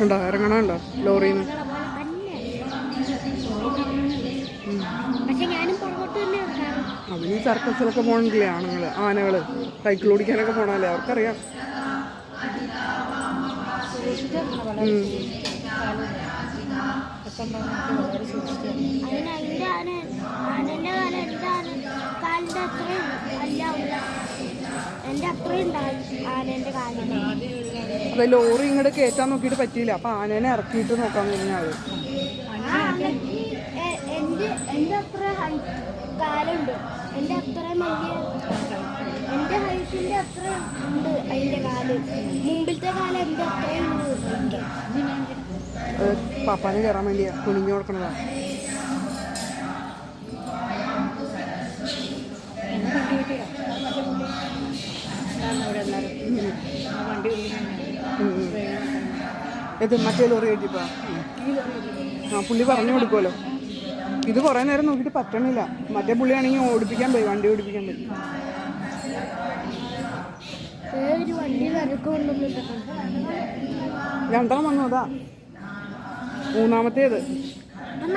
ഉണ്ടോ ഇറങ്ങണുണ്ടോ ലോറിയിൽ നിന്ന്? അതിന് സർക്കസിലൊക്കെ പോകണില്ലേ ആണുങ്ങൾ, ആനകൾ സൈക്കിൾ ഓടിക്കാനൊക്കെ പോകണല്ലേ, അവർക്കറിയാം. അതെ, ലോറി ഇങ്ങോട്ട് കയറ്റാൻ നോക്കിയിട്ട് പറ്റിയില്ല, അപ്പൊ ആനേനെ ഇറക്കിയിട്ട് നോക്കാന്ന് പറഞ്ഞാൽ എന്റെ അത്ര കാലുണ്ട്, എന്റെ അത്രയും വലിയ എന്റെ ഹൈറ്റിന്റെ അത്ര ഉണ്ട് അതിന്റെ കാല്, മുമ്പിലത്തെ കാലം എന്റെ അത്രയും ഉണ്ട്. അത് പാപ്പാന് കയറാൻ വേണ്ടിയാ കുനിഞ്ഞു കൊടുക്കണതാ. ഇത് മറ്റേ ലോറി കയറ്റിപ്പാ പുള്ളി പറഞ്ഞു കൊടുക്കുമല്ലോ. ഇത് കുറേ നേരം നോക്കിയിട്ട് പറ്റണില്ല. മറ്റേ പുള്ളിയാണെങ്കിൽ ഓടിപ്പിക്കാൻ പോയി, വണ്ടി ഓടിപ്പിക്കാൻ പോയി. രണ്ടെണ്ണം വന്നു, അതാ മൂന്നാമത്തേത്.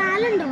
നാലില്ല.